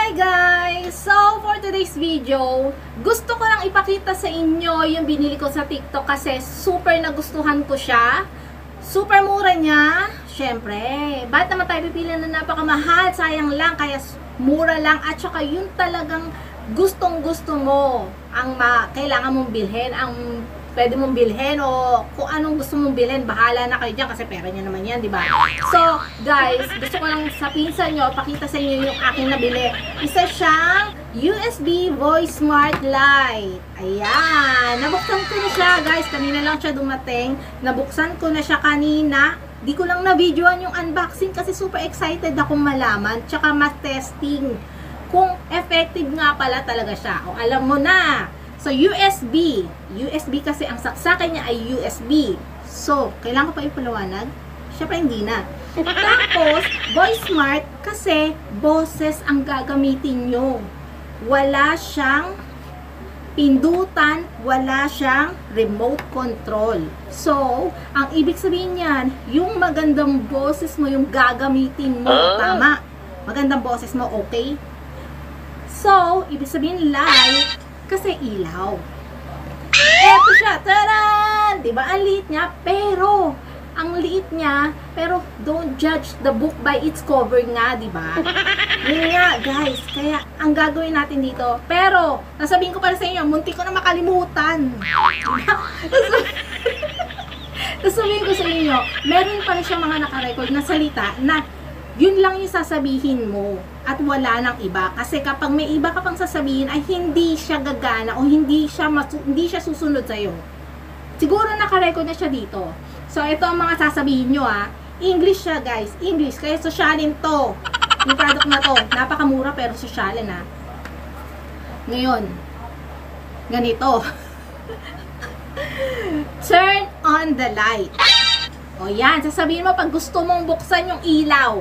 Hi guys! So, for today's video, gusto ko lang ipakita sa inyo yung binili ko sa TikTok kasi super nagustuhan ko siya. Super mura niya. Syempre, ba't naman tayo pipili na napakamahal? Sayang lang, kaya mura lang. At saka yun talagang gustong-gusto mo ang kailangan mong bilhin, ang pwede mong bilhin o kung anong gusto mong bilhin, bahala na kayo dyan kasi pera niya naman yan, di ba? So, guys, gusto ko lang sabihin sa inyo, pakita sa inyo yung aking nabili. Isa siyang USB Voice Smart Light. Ayan, nabuksan ko na siya, guys. Kanina lang siya dumating. Nabuksan ko na siya kanina. Di ko lang na-videoan yung unboxing kasi super excited akong malaman. Tsaka mas-testing kung effective nga pala talaga siya. O alam mo na. So, USB kasi ang saksakan niya ay USB. So, kailangan ko pa ipaliwanag? Siyempre, hindi na. Tapos, Voice Smart kasi boses ang gagamitin nyo. Wala siyang pindutan, wala siyang remote control. So, ang ibig sabihin niyan, yung magandang boses mo yung gagamitin mo. Tama. Magandang boses mo, okay? So, ibig sabihin light kasi ilaw. Eto siya. Taran! Diba? Ang liit niya. Pero, don't judge the book by its cover nga, diba? Yun nga, guys. Kaya, ang gagawin natin dito. Pero, nasabihin ko pala sa inyo, munti ko na makalimutan. Nasabihin ko sa inyo, meron pala siya mga nakarecord na salita na yun lang yung sasabihin mo at wala nang iba. Kasi kapag may iba ka pang sasabihin ay hindi siya gagana o hindi siya susunod sa'yo. Siguro nakarecord na siya dito. So, ito ang mga sasabihin nyo English siya, guys. English. Kaya sosyalin to. Yung product na to. Napakamura pero sosyalin Ngayon, ganito. Turn on the light. O yan, sasabihin mo pag gusto mong buksan yung ilaw.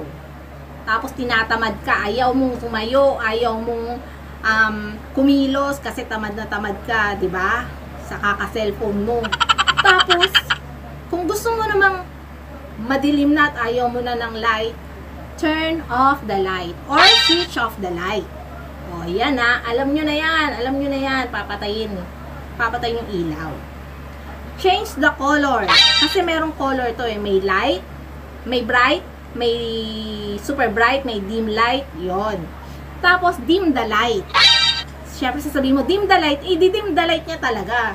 Tapos tinatamad ka, ayaw mong tumayo, ayaw mong kumilos kasi tamad na tamad ka, 'di ba? Sa kaka-cellphone mo. Tapos kung gusto mo namang madilim na at ayaw mo na ng light, turn off the light or switch off the light. O yan alam nyo na yan, papatayin yung ilaw. Change the color, kasi merong color to may light, may bright, may super bright, may dim light, yon. Tapos, dim the light. Siyempre, sasabihin mo, dim the light, i-dim the light niya talaga.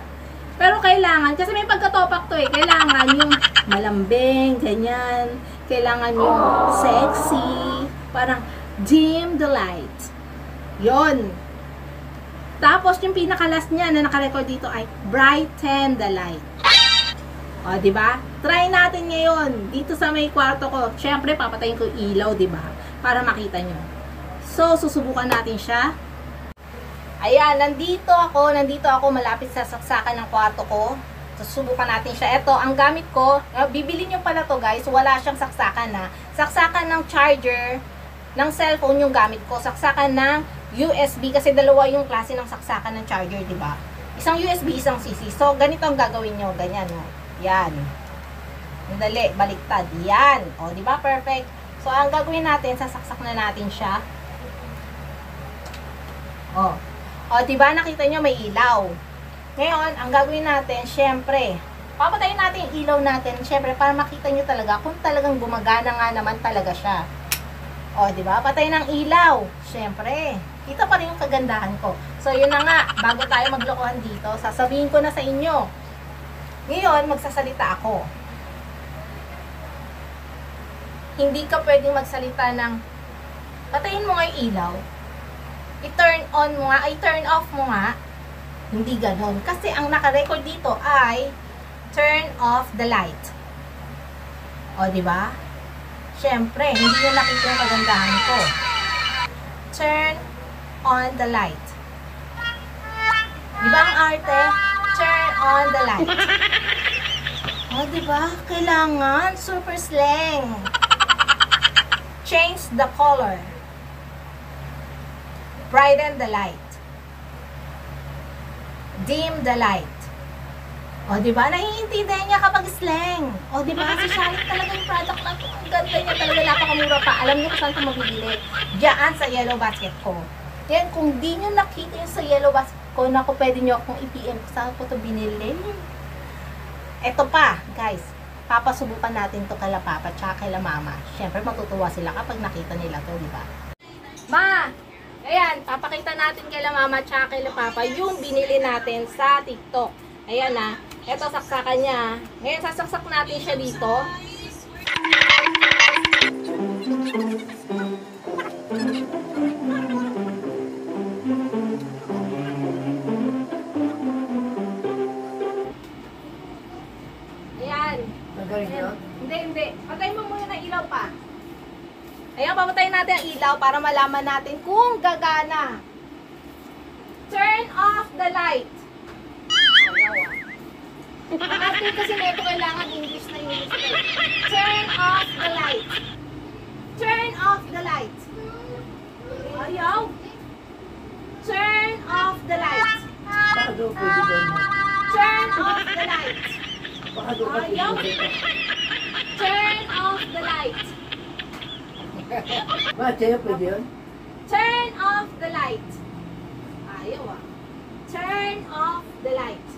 Pero kailangan, kasi may pagkatopak to kailangan yung malambing, ganyan. Kailangan yung sexy, parang dim the light. Yon. Tapos, yung pinaka-last niya na naka-record dito ay brighten the light. O, diba? Try natin ngayon. Dito sa may kwarto ko. Siyempre, papatayin ko yung ilaw, diba? Para makita nyo. So, susubukan natin siya. Ayan, nandito ako malapit sa saksakan ng kwarto ko. Susubukan natin siya. Ito, ang gamit ko, bibili nyo pala to guys. Wala siyang saksakan saksakan ng charger ng cellphone yung gamit ko. Saksakan ng USB kasi dalawa yung klase ng saksakan ng charger, diba? Isang USB, isang CC. So, ganito ang gagawin nyo. Ganyan, Yan. Dali, baliktad. Yan. O, diba? Perfect. So, ang gagawin natin, sasaksak na natin siya. O, diba? Nakita nyo, may ilaw. Ngayon, ang gagawin natin, syempre, papatayin natin yung ilaw natin, syempre, para makita nyo talaga kung talagang gumagana nga naman talaga siya. O, diba? Patay ng ilaw. Syempre, kita pa rin yung kagandahan ko. So, yun na nga. Bago tayo maglokohan dito, sasabihin ko na sa inyo. Ngayon, magsasalita ako. Hindi ka pwedeng magsalita ng patayin mo nga yung ilaw. I-turn on mo nga, i-turn off mo nga. Hindi ganon. Kasi ang naka-record dito ay turn off the light. O, diba? Siyempre, hindi nyo nakita yung kagandahan ko. Turn on the light. Diba ang arte? Turn on the light. O, diba? Kailangan. Super slang. Change the color. Brighten the light. Dim the light. O, diba? Naiintindihan niya kapag slang. O, diba? Si Charlotte talaga yung product na to. Ang ganda niya talaga. Napakamura pa. Alam niyo kung saan ito mabibili. Diyan sa yellow basket ko. Yan, kung di nyo nakita yung sa yellow basket ko, naku, pwede nyo akong i-PM kung saan ko ito binili. Eto pa, guys. Papasubukan natin to kala papa tsaka kala mama. Siyempre, matutuwa sila kapag nakita nila to, di ba? Ma! Ayan, papakita natin kala mama tsaka kala papa yung binili natin sa TikTok. Ayan na. Eto, saksakan niya. Ngayon, sasaksak natin siya dito. Hindi. Patay mo muna ng ilaw pa. Ayan, papatayin natin ang ilaw para malaman natin kung gagana. Turn off the light. Ayaw ah. Ang atin kasi nito kailangan English na English. Turn off the light. Turn off the light. Ayaw. Turn off the light. Turn off the light. Ayaw. Turn off the light. Turn off the light. Ayaw ah. Turn off the light.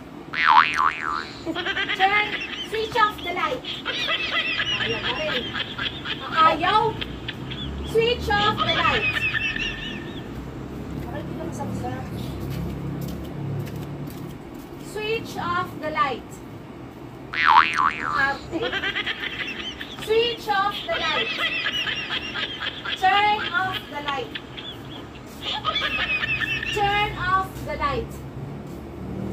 Switch off the light. Ayaw pa rin. Ayaw. Switch off the light. Switch off the light. Switch off the light. Turn off the light. Turn off the light.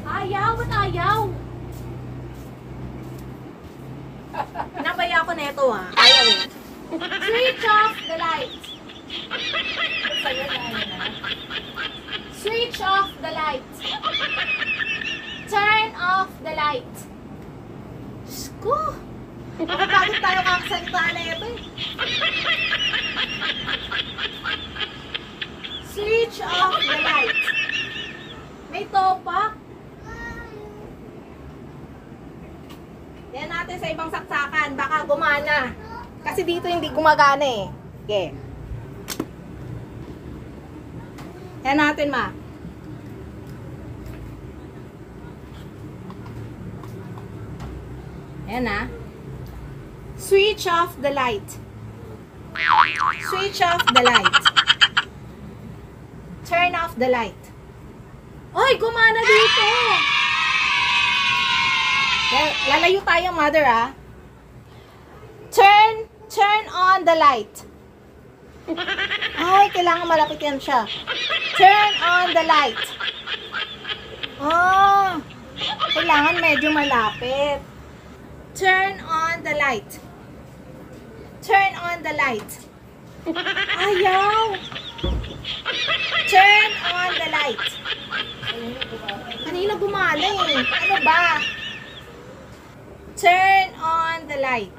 Ayaw, ba't ayaw? Pinabaya ko na ito ha. Ayaw eh. Switch off the light. Switch off the light. Turn off the light. Diyos ko. Bakit tayo kakasalita na ito eh? Switch off the light. May topak. Yan natin sa ibang saksakan. Baka gumana. Kasi dito hindi gumagana eh. Okay. Yan natin ma. Ayan na. Switch off the light. Switch off the light. Turn off the light. Oy, gumana dito. Lalayo tayo, mother, ah. Turn on the light. Ay, kailangan malapit yan siya. Turn on the light. Oh, kailangan medyo malapit. Turn on the light. Turn on the light. Ayaw. Turn on the light. Kanina gumana eh. Ano ba? Turn on the light.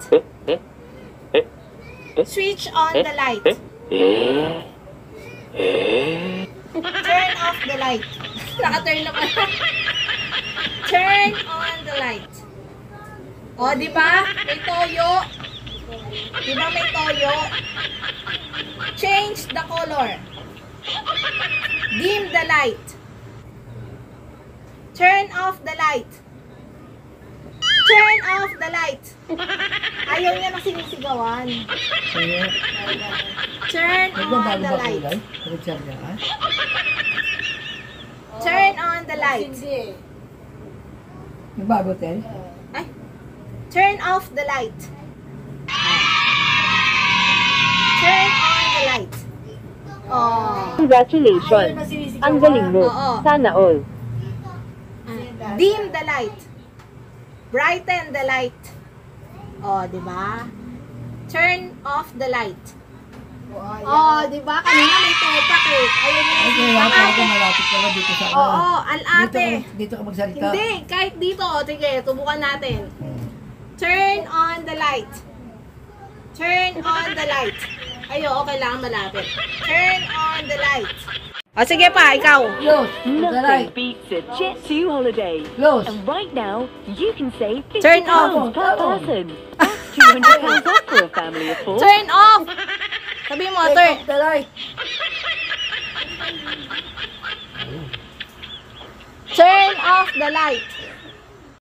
Switch on the light. Turn off the light. Naka-turn na pa. Turn on the light. O, di ba? May toyo. Di ba may toyo? Change the color. Dim the light. Turn off the light. Turn off the light. Ayaw niya na sinisigawan. Turn on the light. Turn on the light. Nagbago, Tel? Ay. Turn off the light. Turn on the light. Oh. Congratulations! Ang galing mo. Oo. Sana all. Dim the light. Brighten the light. Oh, di ba? Turn off the light. Oh, di ba? Kanina may topak eh. Ayun yung Okay, ako malapit ka na dito sa Oo, alate. Dito ka magsalita. Hindi, kahit dito. Sige, tubukan natin. Turn on the light. Turn on the light. Ayo, okay lang, malapit. Turn on the light. O, sige pa, ikaw. Close. Nothing beats a Jet2 holiday. Close. And right now, you can save Turn £50 off. per person. That's £200 off for a family of 4. Turn off. Sabi mo, turn. The light. Turn off the light.